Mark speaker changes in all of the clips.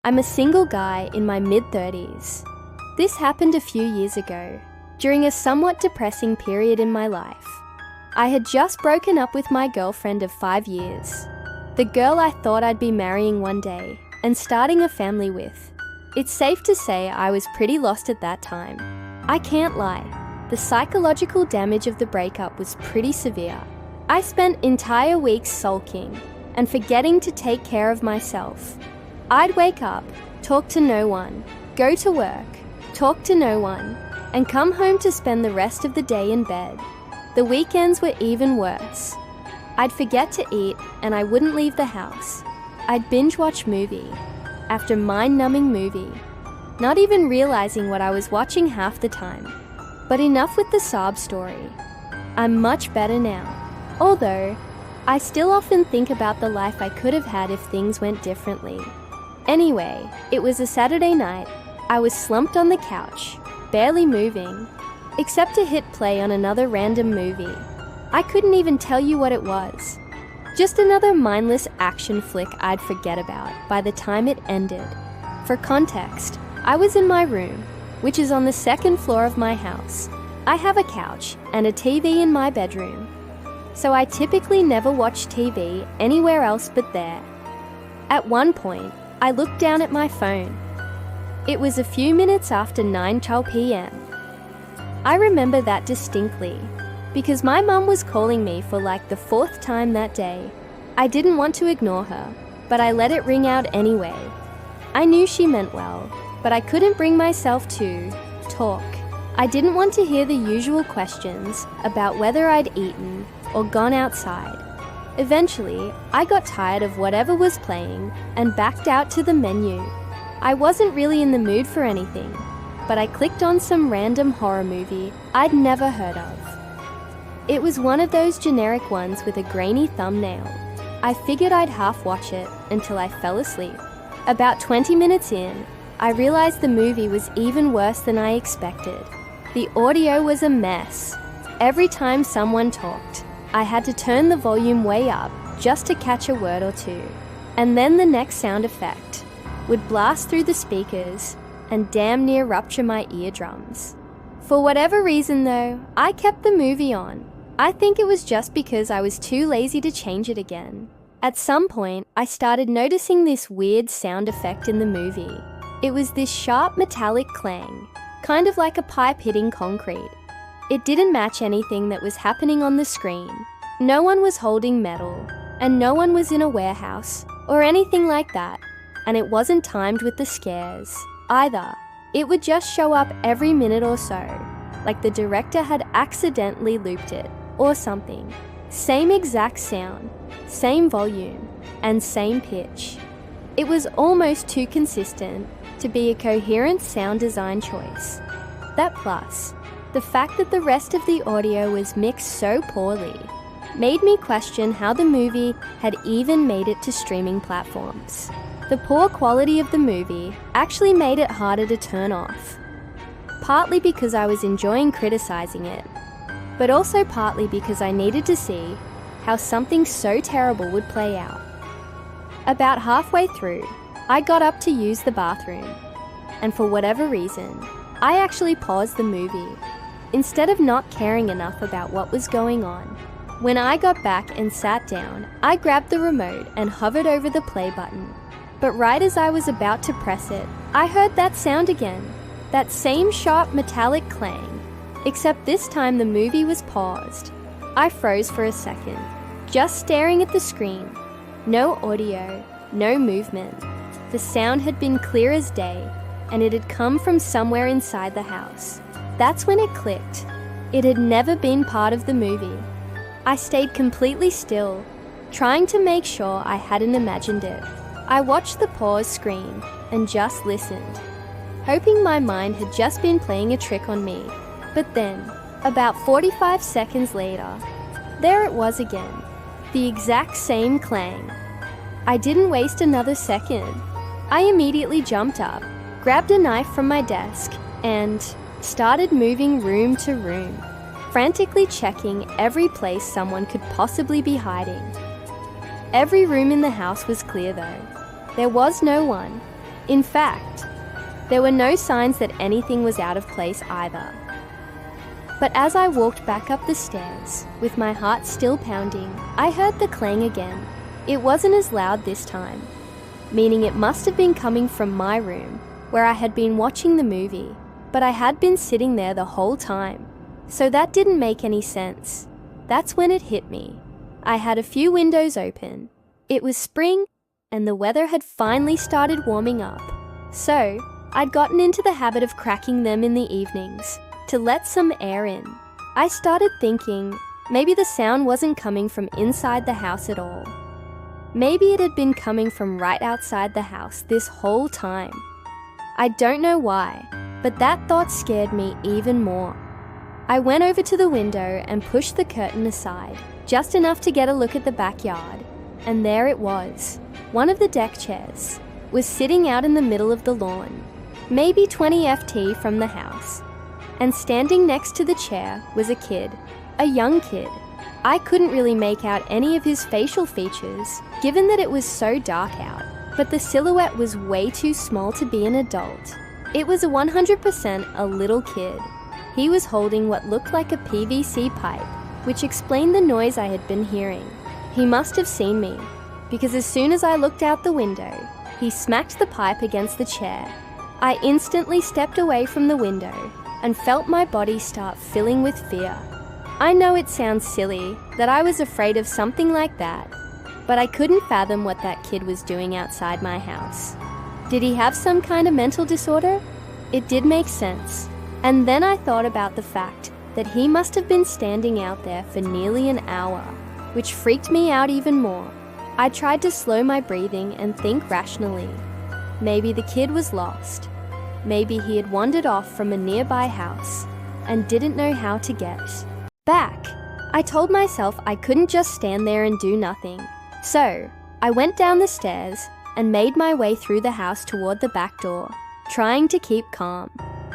Speaker 1: I'm a single guy in my mid-30s. This happened a few years ago, during a somewhat depressing period in my life. I had just broken up with my girlfriend of 5 years, the girl I thought I'd be marrying one day and starting a family with. It's safe to say I was pretty lost at that time. I can't lie, the psychological damage of the breakup was pretty severe. I spent entire weeks sulking and forgetting to take care of myself. I'd wake up, talk to no one, go to work, talk to no one, and come home to spend the rest of the day in bed. The weekends were even worse. I'd forget to eat and I wouldn't leave the house. I'd binge watch movie after mind-numbing movie, not even realizing what I was watching half the time. But enough with the sob story. I'm much better now, although I still often think about the life I could have had if things went differently. Anyway, it was a Saturday night. I was slumped on the couch, barely moving, except to hit play on another random movie. I couldn't even tell you what it was. Just another mindless action flick I'd forget about by the time it ended. For context, I was in my room, which is on the second floor of my house. I have a couch and a TV in my bedroom, so I typically never watch TV anywhere else but there. At one point, I looked down at my phone. It was a few minutes after 9:12 p.m. I remember that distinctly, because my mum was calling me for like the 4th time that day. I didn't want to ignore her, but I let it ring out anyway. I knew she meant well, but I couldn't bring myself to talk. I didn't want to hear the usual questions about whether I'd eaten or gone outside. Eventually, I got tired of whatever was playing and backed out to the menu. I wasn't really in the mood for anything, but I clicked on some random horror movie I'd never heard of. It was one of those generic ones with a grainy thumbnail. I figured I'd half watch it until I fell asleep. About 20 minutes in, I realized the movie was even worse than I expected. The audio was a mess. Every time someone talked, I had to turn the volume way up just to catch a word or two. And then the next sound effect would blast through the speakers and damn near rupture my eardrums. For whatever reason though, I kept the movie on. I think it was just because I was too lazy to change it again. At some point, I started noticing this weird sound effect in the movie. It was this sharp metallic clang, kind of like a pipe hitting concrete. It didn't match anything that was happening on the screen. No one was holding metal, and no one was in a warehouse or anything like that, and it wasn't timed with the scares either. It would just show up every minute or so, like the director had accidentally looped it or something. Same exact sound, same volume, and same pitch. It was almost too consistent to be a coherent sound design choice. That plus, the fact that the rest of the audio was mixed so poorly made me question how the movie had even made it to streaming platforms. The poor quality of the movie actually made it harder to turn off, partly because I was enjoying criticizing it, but also partly because I needed to see how something so terrible would play out. About halfway through, I got up to use the bathroom, and for whatever reason, I actually paused the movie, instead of not caring enough about what was going on. When I got back and sat down, I grabbed the remote and hovered over the play button. But right as I was about to press it, I heard that sound again, that same sharp metallic clang, except this time the movie was paused. I froze for a second, just staring at the screen. No audio, no movement. The sound had been clear as day, and it had come from somewhere inside the house. That's when it clicked. It had never been part of the movie. I stayed completely still, trying to make sure I hadn't imagined it. I watched the pause screen and just listened, hoping my mind had just been playing a trick on me. But then, about 45 seconds later, there it was again, the exact same clang. I didn't waste another second. I immediately jumped up, grabbed a knife from my desk, and started moving room to room, frantically checking every place someone could possibly be hiding. Every room in the house was clear though. There was no one. In fact, there were no signs that anything was out of place either. But as I walked back up the stairs, with my heart still pounding, I heard the clang again. It wasn't as loud this time, meaning it must have been coming from my room, where I had been watching the movie, but I had been sitting there the whole time, so that didn't make any sense. That's when it hit me. I had a few windows open. It was spring, and the weather had finally started warming up, so I'd gotten into the habit of cracking them in the evenings to let some air in. I started thinking maybe the sound wasn't coming from inside the house at all. Maybe it had been coming from right outside the house this whole time. I don't know why, but that thought scared me even more. I went over to the window and pushed the curtain aside, just enough to get a look at the backyard, and there it was. One of the deck chairs was sitting out in the middle of the lawn, maybe 20 ft from the house, and standing next to the chair was a kid, a young kid. I couldn't really make out any of his facial features, given that it was so dark out, but the silhouette was way too small to be an adult. It was 100% a little kid. He was holding what looked like a PVC pipe, which explained the noise I had been hearing. He must have seen me, because as soon as I looked out the window, he smacked the pipe against the chair. I instantly stepped away from the window and felt my body start filling with fear. I know it sounds silly that I was afraid of something like that, but I couldn't fathom what that kid was doing outside my house. Did he have some kind of mental disorder? It did make sense. And then I thought about the fact that he must have been standing out there for nearly an hour, which freaked me out even more. I tried to slow my breathing and think rationally. Maybe the kid was lost. Maybe he had wandered off from a nearby house and didn't know how to get back. I told myself I couldn't just stand there and do nothing. So, I went down the stairs and made my way through the house toward the back door, trying to keep calm.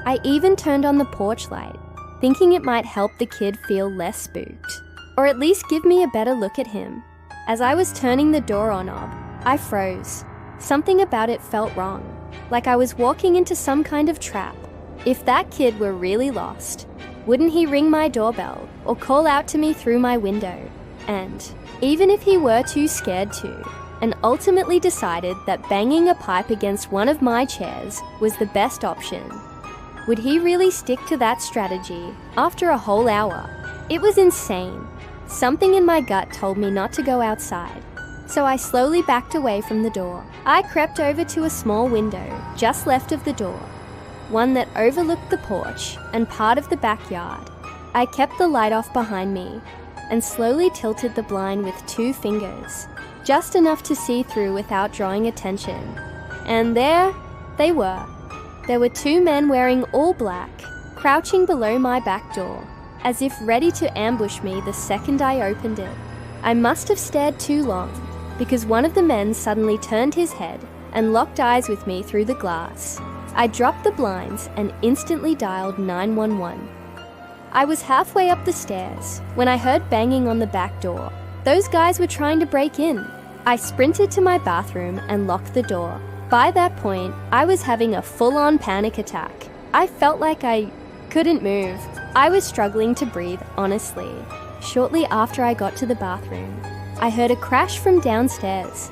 Speaker 1: I even turned on the porch light, thinking it might help the kid feel less spooked, or at least give me a better look at him. As I was turning the door knob, I froze. Something about it felt wrong, like I was walking into some kind of trap. If that kid were really lost, wouldn't he ring my doorbell or call out to me through my window? And even if he were too scared to, and ultimately decided that banging a pipe against one of my chairs was the best option, would he really stick to that strategy after a whole hour? It was insane. Something in my gut told me not to go outside, so I slowly backed away from the door. I crept over to a small window just left of the door, one that overlooked the porch and part of the backyard. I kept the light off behind me and slowly tilted the blind with 2 fingers, just enough to see through without drawing attention. And there they were. There were 2 men wearing all black, crouching below my back door, as if ready to ambush me the second I opened it. I must have stared too long, because one of the men suddenly turned his head and locked eyes with me through the glass. I dropped the blinds and instantly dialed 911. I was halfway up the stairs when I heard banging on the back door. Those guys were trying to break in. I sprinted to my bathroom and locked the door. By that point, I was having a full-on panic attack. I felt like I couldn't move. I was struggling to breathe, honestly. Shortly after I got to the bathroom, I heard a crash from downstairs,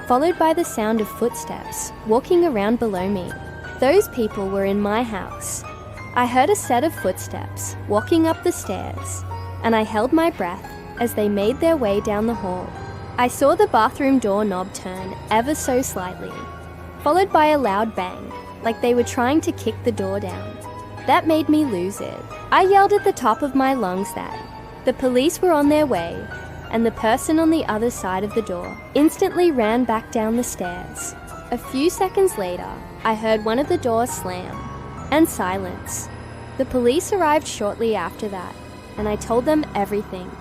Speaker 1: followed by the sound of footsteps walking around below me. Those people were in my house. I heard a set of footsteps walking up the stairs, and I held my breath as they made their way down the hall. I saw the bathroom door knob turn ever so slightly, followed by a loud bang, like they were trying to kick the door down. That made me lose it. I yelled at the top of my lungs that the police were on their way, and the person on the other side of the door instantly ran back down the stairs. A few seconds later, I heard one of the doors slam, and silence. The police arrived shortly after that, and I told them everything.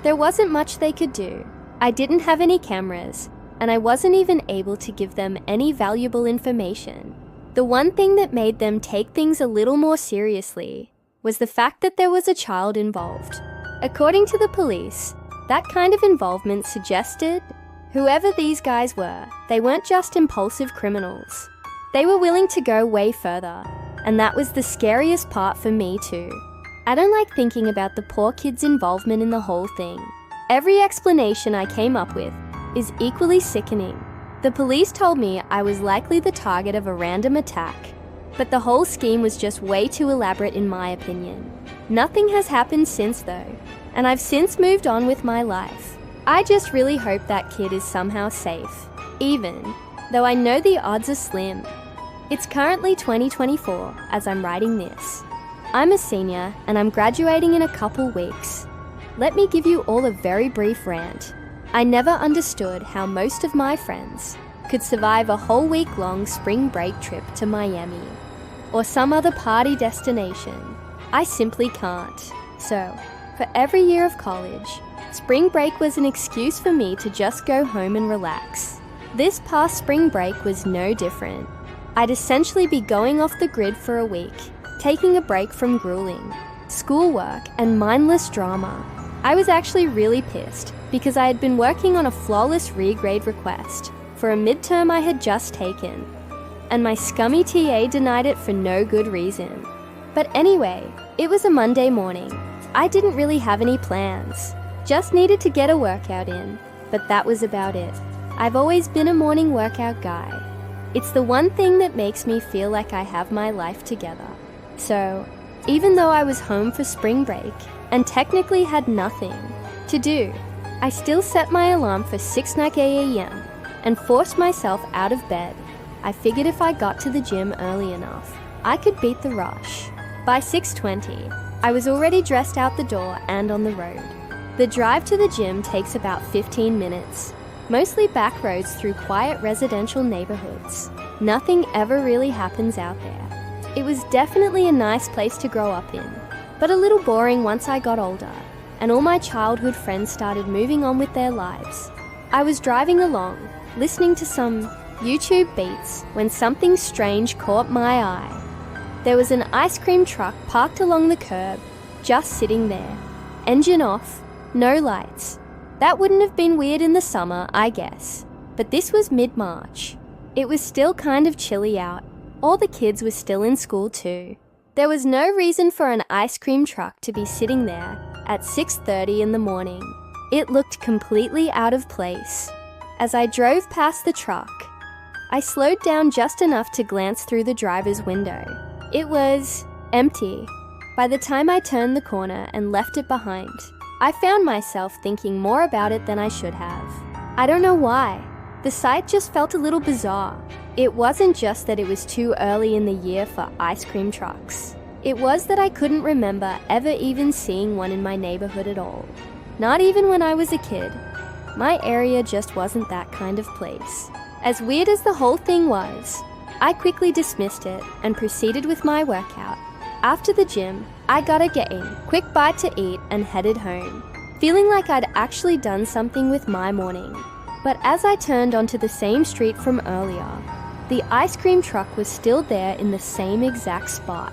Speaker 1: There wasn't much they could do. I didn't have any cameras, and I wasn't even able to give them any valuable information. The one thing that made them take things a little more seriously was the fact that there was a child involved. According to the police, that kind of involvement suggested whoever these guys were, they weren't just impulsive criminals. They were willing to go way further, and that was the scariest part for me too. I don't like thinking about the poor kids' involvement in the whole thing. Every explanation I came up with is equally sickening. The police told me I was likely the target of a random attack, but the whole scheme was just way too elaborate in my opinion. Nothing has happened since though, and I've since moved on with my life. I just really hope that kid is somehow safe, even though I know the odds are slim. It's currently 2024 as I'm writing this. I'm a senior and I'm graduating in a couple weeks. Let me give you all a very brief rant. I never understood how most of my friends could survive a whole week-long spring break trip to Miami or some other party destination. I simply can't. So, for every year of college, spring break was an excuse for me to just go home and relax. This past spring break was no different. I'd essentially be going off the grid for a week, taking a break from grueling schoolwork and mindless drama. I was actually really pissed because I had been working on a flawless regrade request for a midterm I had just taken, and my scummy TA denied it for no good reason. But anyway, it was a Monday morning. I didn't really have any plans, just needed to get a workout in, but that was about it. I've always been a morning workout guy. It's the one thing that makes me feel like I have my life together. So, even though I was home for spring break and technically had nothing to do, I still set my alarm for 6:00 a.m. and forced myself out of bed. I figured if I got to the gym early enough, I could beat the rush. By 6:20, I was already dressed out the door and on the road. The drive to the gym takes about 15 minutes, mostly back roads through quiet residential neighborhoods. Nothing ever really happens out there. It was definitely a nice place to grow up in, but a little boring once I got older, and all my childhood friends started moving on with their lives. I was driving along, listening to some YouTube beats, when something strange caught my eye. There was an ice cream truck parked along the curb, just sitting there. Engine off, no lights. That wouldn't have been weird in the summer, I guess, but this was mid-March. It was still kind of chilly out. All the kids were still in school too. There was no reason for an ice cream truck to be sitting there at 6:30 in the morning. It looked completely out of place. As I drove past the truck, I slowed down just enough to glance through the driver's window. It was empty. By the time I turned the corner and left it behind, I found myself thinking more about it than I should have. I don't know why. The sight just felt a little bizarre. It wasn't just that it was too early in the year for ice cream trucks. It was that I couldn't remember ever even seeing one in my neighborhood at all. Not even when I was a kid. My area just wasn't that kind of place. As weird as the whole thing was, I quickly dismissed it and proceeded with my workout. After the gym, I got a quick bite to eat and headed home, feeling like I'd actually done something with my morning. But as I turned onto the same street from earlier, the ice cream truck was still there in the same exact spot.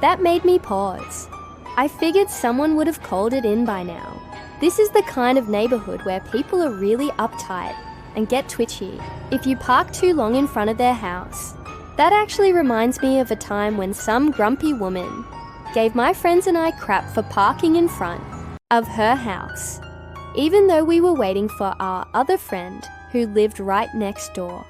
Speaker 1: That made me pause. I figured someone would have called it in by now. This is the kind of neighborhood where people are really uptight and get twitchy if you park too long in front of their house. That actually reminds me of a time when some grumpy woman gave my friends and I crap for parking in front of her house, even though we were waiting for our other friend who lived right next door.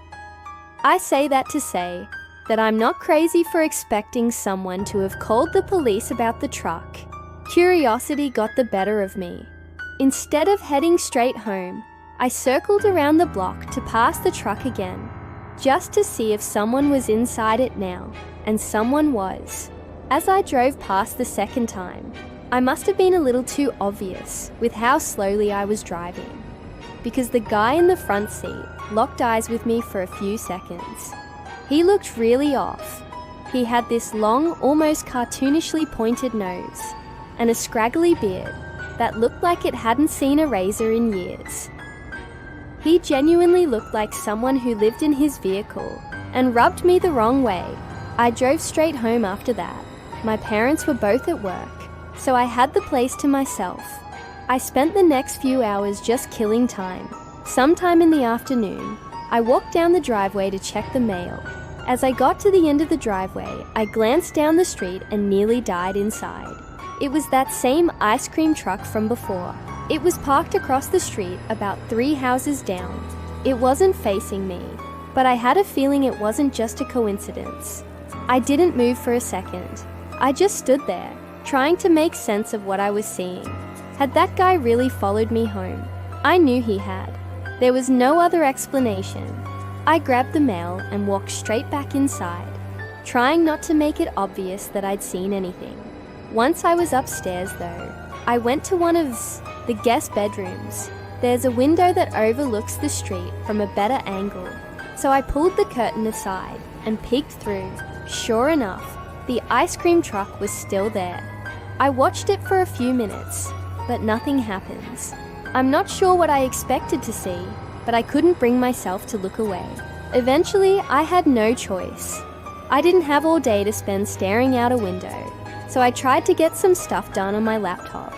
Speaker 1: I say that to say that I'm not crazy for expecting someone to have called the police about the truck. Curiosity got the better of me. Instead of heading straight home, I circled around the block to pass the truck again, just to see if someone was inside it now, and someone was. As I drove past the second time, I must have been a little too obvious with how slowly I was driving, because the guy in the front seat locked eyes with me for a few seconds. He looked really off. He had this long, almost cartoonishly pointed nose, and a scraggly beard that looked like it hadn't seen a razor in years. He genuinely looked like someone who lived in his vehicle and rubbed me the wrong way. I drove straight home after that. My parents were both at work, so I had the place to myself. I spent the next few hours just killing time. Sometime in the afternoon, I walked down the driveway to check the mail, As I got to the end of the driveway, I glanced down the street and nearly died inside. It was that same ice cream truck from before. It was parked across the street about 3 houses down. It wasn't facing me, but I had a feeling it wasn't just a coincidence. I didn't move for a second. I just stood there, trying to make sense of what I was seeing. Had that guy really followed me home? I knew he had. There was no other explanation. I grabbed the mail and walked straight back inside, trying not to make it obvious that I'd seen anything. Once I was upstairs though, I went to one of the guest bedrooms. There's a window that overlooks the street from a better angle, so I pulled the curtain aside and peeked through. Sure enough, the ice cream truck was still there. I watched it for a few minutes, but nothing happens. I'm not sure what I expected to see, but I couldn't bring myself to look away. Eventually, I had no choice. I didn't have all day to spend staring out a window, so I tried to get some stuff done on my laptop.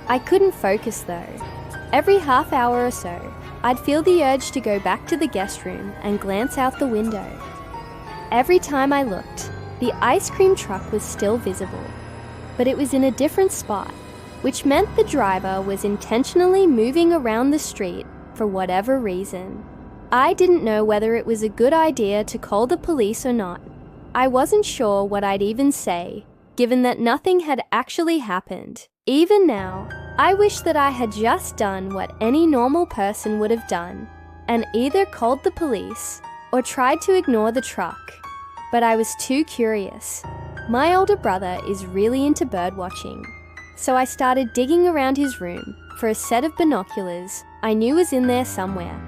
Speaker 1: I couldn't focus though. Every half hour or so, I'd feel the urge to go back to the guest room and glance out the window. Every time I looked, the ice cream truck was still visible, but it was in a different spot, which meant the driver was intentionally moving around the street for whatever reason. I didn't know whether it was a good idea to call the police or not. I wasn't sure what I'd even say, given that nothing had actually happened. Even now, I wish that I had just done what any normal person would have done, and either called the police or tried to ignore the truck. But I was too curious. My older brother is really into bird watching, so I started digging around his room for a set of binoculars I knew was in there somewhere.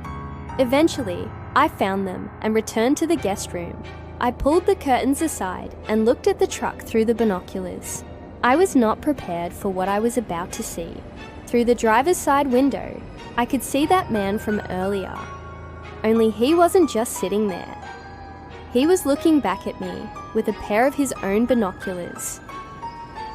Speaker 1: Eventually, I found them and returned to the guest room. I pulled the curtains aside and looked at the truck through the binoculars. I was not prepared for what I was about to see. Through the driver's side window, I could see that man from earlier. Only he wasn't just sitting there. He was looking back at me with a pair of his own binoculars.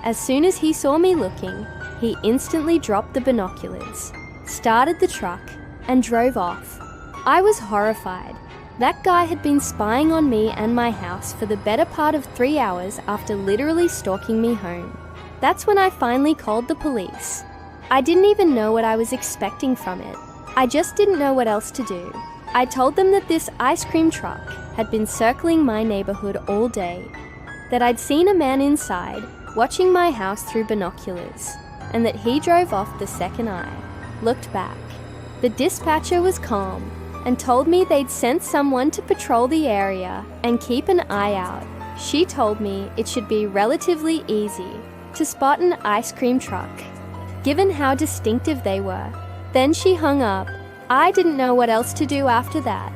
Speaker 1: As soon as he saw me looking, he instantly dropped the binoculars, started the truck, and drove off. I was horrified. That guy had been spying on me and my house for the better part of 3 hours after literally stalking me home. That's when I finally called the police. I didn't even know what I was expecting from it. I just didn't know what else to do. I told them that this ice cream truck had been circling my neighborhood all day, that I'd seen a man inside watching my house through binoculars, and that he drove off the second I looked back. The dispatcher was calm and told me they'd sent someone to patrol the area and keep an eye out. She told me it should be relatively easy to spot an ice cream truck, given how distinctive they were. Then she hung up. I didn't know what else to do after that.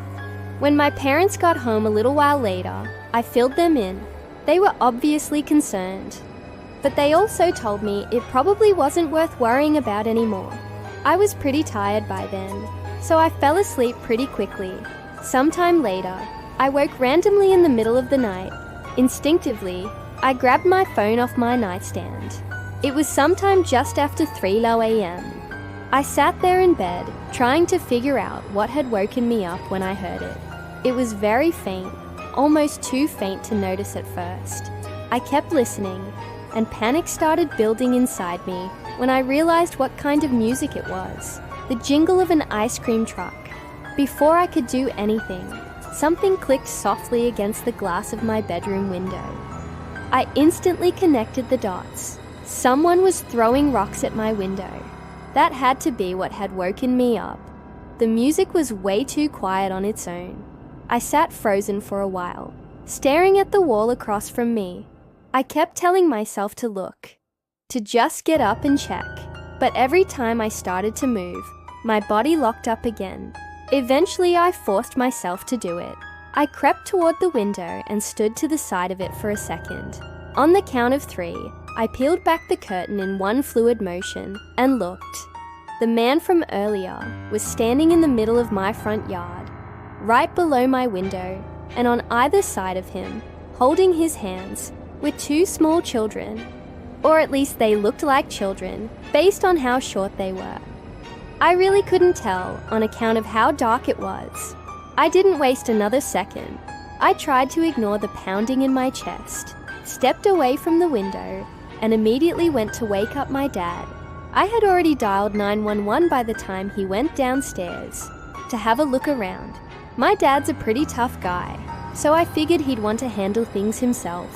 Speaker 1: When my parents got home a little while later, I filled them in. They were obviously concerned, but they also told me it probably wasn't worth worrying about anymore. I was pretty tired by then, so I fell asleep pretty quickly. Sometime later, I woke randomly in the middle of the night. Instinctively, I grabbed my phone off my nightstand. It was sometime just after 3 a.m. I sat there in bed, trying to figure out what had woken me up when I heard it. It was very faint, almost too faint to notice at first. I kept listening, and panic started building inside me when I realized what kind of music it was. The jingle of an ice cream truck. Before I could do anything, something clicked softly against the glass of my bedroom window. I instantly connected the dots. Someone was throwing rocks at my window. That had to be what had woken me up. The music was way too quiet on its own. I sat frozen for a while, staring at the wall across from me. I kept telling myself to look, to just get up and check. But every time I started to move, my body locked up again. Eventually, I forced myself to do it. I crept toward the window and stood to the side of it for a second. On the count of 3, I peeled back the curtain in one fluid motion and looked. The man from earlier was standing in the middle of my front yard, right below my window, and on either side of him, holding his hands, were 2 small children. Or at least they looked like children, based on how short they were. I really couldn't tell on account of how dark it was. I didn't waste another second. I tried to ignore the pounding in my chest, stepped away from the window, and immediately went to wake up my dad. I had already dialed 911 by the time he went downstairs to have a look around. My dad's a pretty tough guy, so I figured he'd want to handle things himself.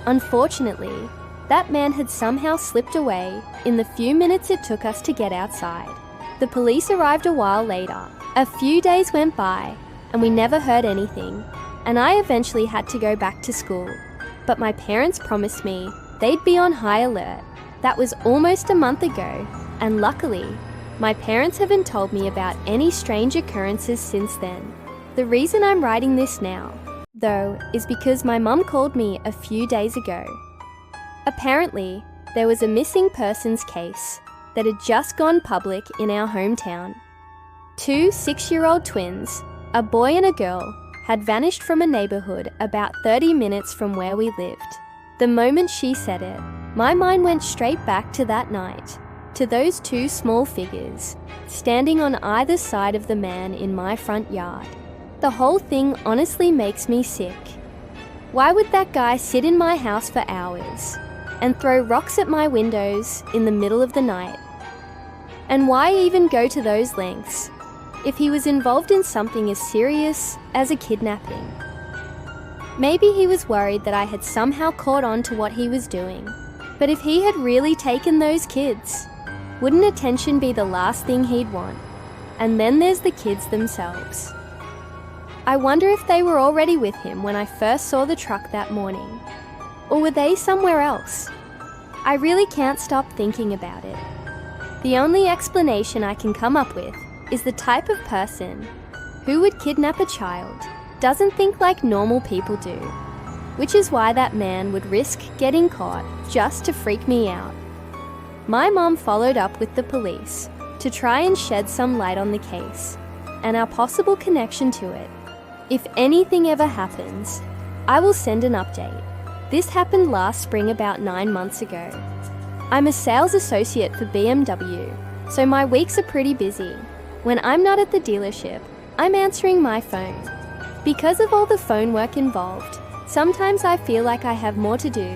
Speaker 1: Unfortunately, that man had somehow slipped away in the few minutes it took us to get outside. The police arrived a while later. A few days went by, and we never heard anything, and I eventually had to go back to school. But my parents promised me they'd be on high alert. That was almost a month ago, and luckily, my parents haven't told me about any strange occurrences since then. The reason I'm writing this now, though, is because my mum called me a few days ago. Apparently, there was a missing persons case that had just gone public in our hometown. 2 6-year-old twins, a boy and a girl, had vanished from a neighbourhood about 30 minutes from where we lived. The moment she said it, my mind went straight back to that night, to those 2 small figures standing on either side of the man in my front yard. The whole thing honestly makes me sick. Why would that guy sit in my house for hours and throw rocks at my windows in the middle of the night? And why even go to those lengths if he was involved in something as serious as a kidnapping? Maybe he was worried that I had somehow caught on to what he was doing. But if he had really taken those kids, wouldn't attention be the last thing he'd want? And then there's the kids themselves. I wonder if they were already with him when I first saw the truck that morning. Or were they somewhere else? I really can't stop thinking about it. The only explanation I can come up with is the type of person who would kidnap a child doesn't think like normal people do, which is why that man would risk getting caught just to freak me out. My mom followed up with the police to try and shed some light on the case and our possible connection to it. If anything ever happens, I will send an update. This happened last spring about 9 months ago. I'm a sales associate for BMW, so my weeks are pretty busy. When I'm not at the dealership, I'm answering my phone. Because of all the phone work involved, sometimes I feel like I have more to do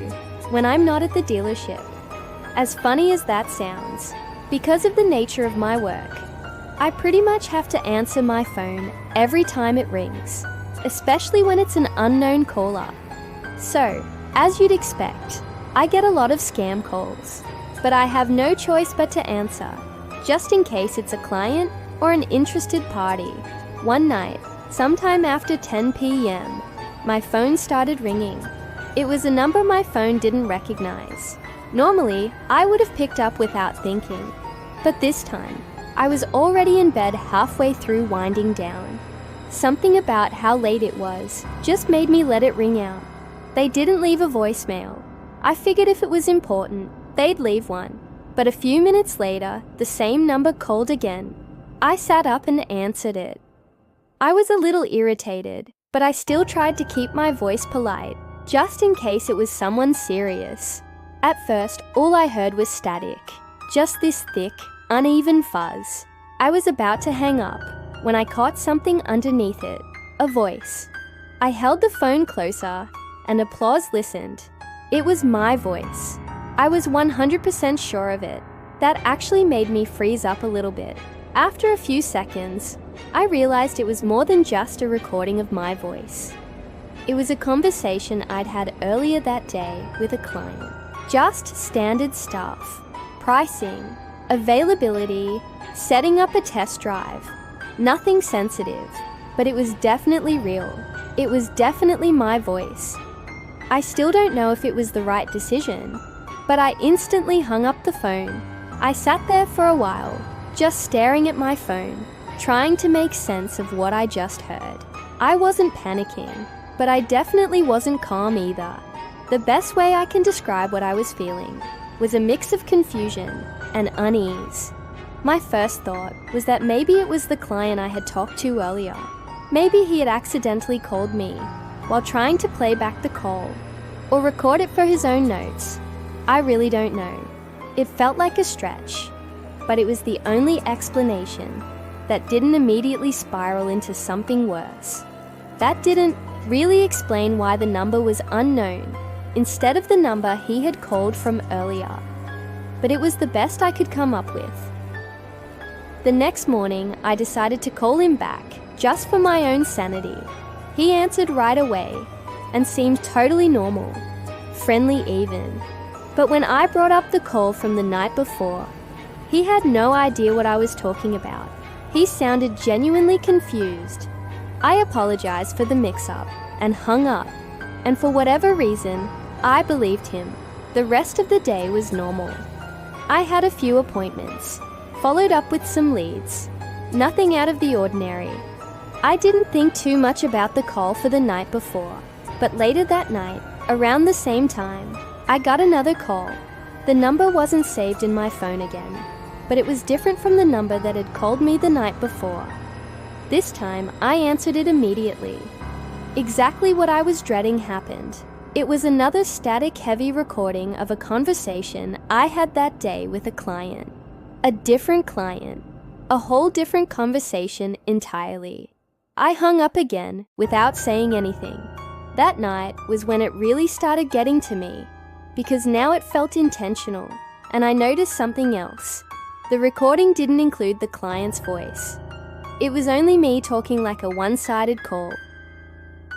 Speaker 1: when I'm not at the dealership. As funny as that sounds, because of the nature of my work, I pretty much have to answer my phone every time it rings, especially when it's an unknown caller. So, as you'd expect, I get a lot of scam calls, but I have no choice but to answer, just in case it's a client or an interested party. One night, sometime after 10 p.m., my phone started ringing. It was a number my phone didn't recognize. Normally, I would have picked up without thinking, but this time, I was already in bed halfway through winding down. Something about how late it was just made me let it ring out. They didn't leave a voicemail. I figured if it was important, they'd leave one. But a few minutes later, the same number called again. I sat up and answered it. I was a little irritated, but I still tried to keep my voice polite, just in case it was someone serious. At first, all I heard was static, just this thick, uneven fuzz. I was about to hang up when I caught something underneath it, a voice. I held the phone closer and applause listened. It was my voice. I was 100% sure of it. That actually made me freeze up a little bit. After a few seconds, I realized it was more than just a recording of my voice. It was a conversation I'd had earlier that day with a client. Just standard stuff. Pricing, availability, setting up a test drive. Nothing sensitive, but it was definitely real. It was definitely my voice. I still don't know if it was the right decision, but I instantly hung up the phone. I sat there for a while, just staring at my phone, trying to make sense of what I just heard. I wasn't panicking, but I definitely wasn't calm either. The best way I can describe what I was feeling was a mix of confusion and unease. My first thought was that maybe it was the client I had talked to earlier. Maybe he had accidentally called me while trying to play back the call, or record it for his own notes. I really don't know. It felt like a stretch, but it was the only explanation that didn't immediately spiral into something worse. That didn't really explain why the number was unknown instead of the number he had called from earlier. But it was the best I could come up with. The next morning, I decided to call him back, just for my own sanity. He answered right away and seemed totally normal, friendly even. But when I brought up the call from the night before, he had no idea what I was talking about. He sounded genuinely confused. I apologized for the mix-up and hung up, and for whatever reason, I believed him. The rest of the day was normal. I had a few appointments, followed up with some leads. Nothing out of the ordinary. I didn't think too much about the call for the night before, but later that night, around the same time, I got another call. The number wasn't saved in my phone again, but it was different from the number that had called me the night before. This time, I answered it immediately. Exactly what I was dreading happened. It was another static, heavy recording of a conversation I had that day with a client. A different client. A whole different conversation entirely. I hung up again without saying anything. That night was when it really started getting to me, because now it felt intentional, and I noticed something else. The recording didn't include the client's voice. It was only me talking like a one-sided call.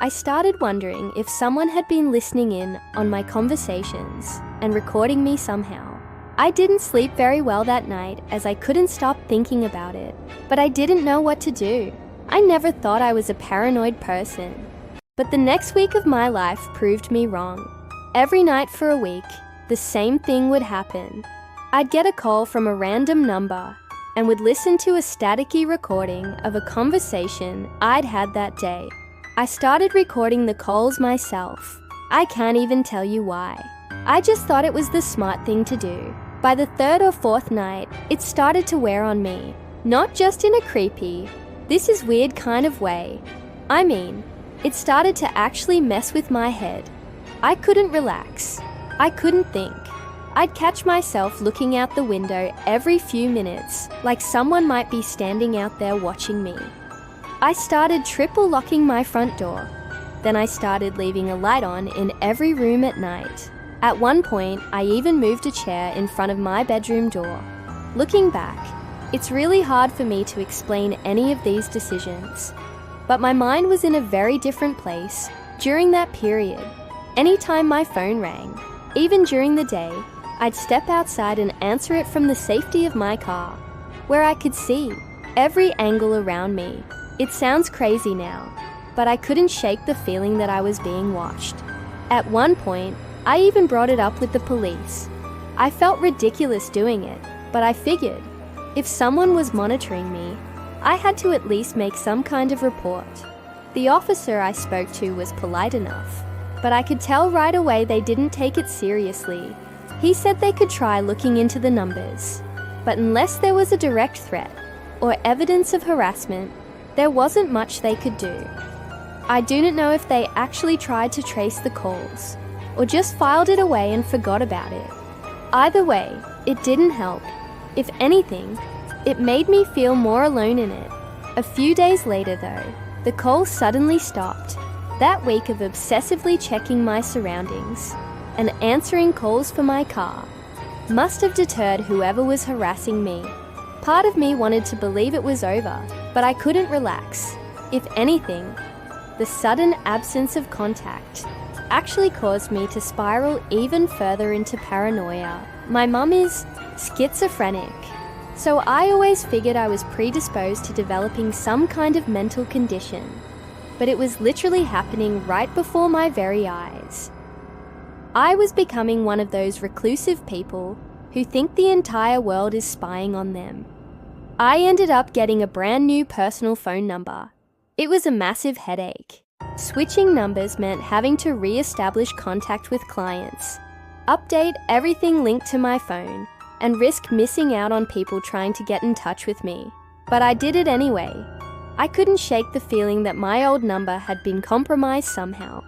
Speaker 1: I started wondering if someone had been listening in on my conversations and recording me somehow. I didn't sleep very well that night as I couldn't stop thinking about it, but I didn't know what to do. I never thought I was a paranoid person. But the next week of my life proved me wrong. Every night for a week, the same thing would happen. I'd get a call from a random number and would listen to a staticky recording of a conversation I'd had that day. I started recording the calls myself. I can't even tell you why. I just thought it was the smart thing to do. By the third or fourth night, it started to wear on me. Not just in a creepy, this is weird kind of way. I mean, it started to actually mess with my head. I couldn't relax. I couldn't think. I'd catch myself looking out the window every few minutes, like someone might be standing out there watching me. I started triple locking my front door. Then I started leaving a light on in every room at night. At one point, I even moved a chair in front of my bedroom door. Looking back, it's really hard for me to explain any of these decisions. But my mind was in a very different place during that period. Anytime my phone rang, even during the day, I'd step outside and answer it from the safety of my car, where I could see every angle around me. It sounds crazy now, but I couldn't shake the feeling that I was being watched. At one point, I even brought it up with the police. I felt ridiculous doing it, but I figured, if someone was monitoring me, I had to at least make some kind of report. The officer I spoke to was polite enough, but I could tell right away they didn't take it seriously. He said they could try looking into the numbers, but unless there was a direct threat or evidence of harassment, there wasn't much they could do. I do not know if they actually tried to trace the calls, or just filed it away and forgot about it. Either way, it didn't help. If anything, it made me feel more alone in it. A few days later though, the call suddenly stopped. That week of obsessively checking my surroundings and answering calls for my car must have deterred whoever was harassing me. Part of me wanted to believe it was over, but I couldn't relax. If anything, the sudden absence of contact actually caused me to spiral even further into paranoia. My mum is schizophrenic, so I always figured I was predisposed to developing some kind of mental condition, but it was literally happening right before my very eyes. I was becoming one of those reclusive people who think the entire world is spying on them. I ended up getting a brand new personal phone number. It was a massive headache. Switching numbers meant having to re-establish contact with clients, update everything linked to my phone, and risk missing out on people trying to get in touch with me. But I did it anyway. I couldn't shake the feeling that my old number had been compromised somehow.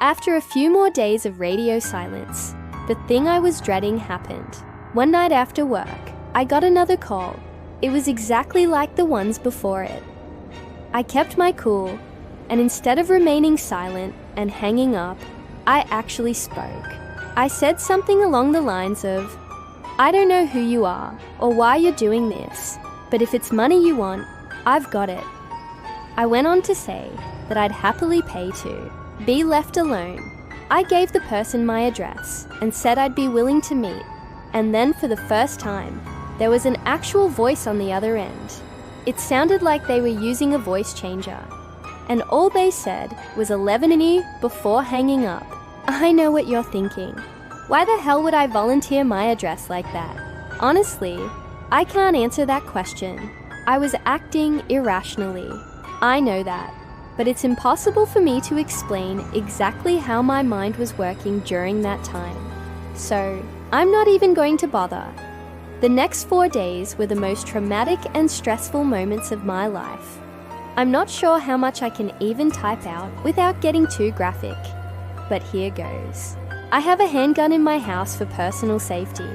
Speaker 1: After a few more days of radio silence, the thing I was dreading happened. One night after work, I got another call. It was exactly like the ones before it. I kept my cool, and instead of remaining silent and hanging up, I actually spoke. I said something along the lines of, "I don't know who you are or why you're doing this, but if it's money you want, I've got it." I went on to say that I'd happily pay to be left alone. I gave the person my address and said I'd be willing to meet, and then for the first time, there was an actual voice on the other end. It sounded like they were using a voice changer, and all they said was 11 before hanging up. I know what you're thinking. Why the hell would I volunteer my address like that? Honestly, I can't answer that question. I was acting irrationally. I know that, but it's impossible for me to explain exactly how my mind was working during that time. So, I'm not even going to bother. The next 4 days were the most traumatic and stressful moments of my life. I'm not sure how much I can even type out without getting too graphic, but here goes. I have a handgun in my house for personal safety.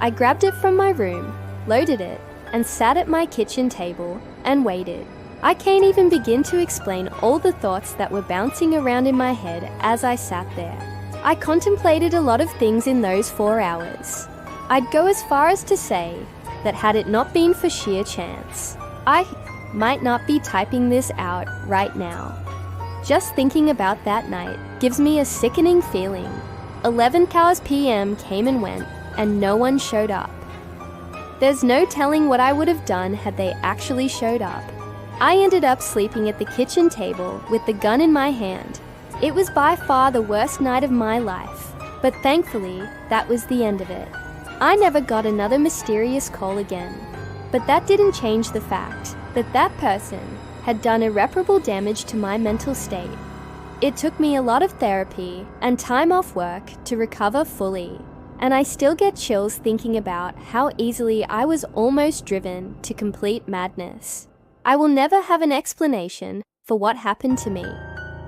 Speaker 1: I grabbed it from my room, loaded it, and sat at my kitchen table and waited. I can't even begin to explain all the thoughts that were bouncing around in my head as I sat there. I contemplated a lot of things in those 4 hours. I'd go as far as to say that had it not been for sheer chance, I might not be typing this out right now. Just thinking about that night gives me a sickening feeling. 11 p.m. came and went, and no one showed up. There's no telling what I would have done had they actually showed up. I ended up sleeping at the kitchen table with the gun in my hand. It was by far the worst night of my life, but thankfully, that was the end of it. I never got another mysterious call again, but that didn't change the fact that that person had done irreparable damage to my mental state. It took me a lot of therapy and time off work to recover fully, and I still get chills thinking about how easily I was almost driven to complete madness. I will never have an explanation for what happened to me.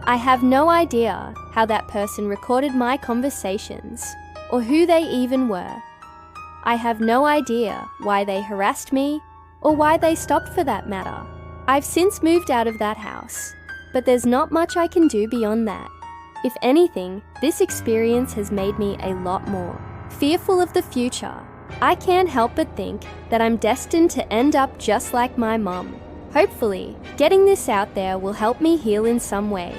Speaker 1: I have no idea how that person recorded my conversations or who they even were. I have no idea why they harassed me or why they stopped for that matter. I've since moved out of that house, but there's not much I can do beyond that. If anything, this experience has made me a lot more fearful of the future. I can't help but think that I'm destined to end up just like my mom. Hopefully, getting this out there will help me heal in some way.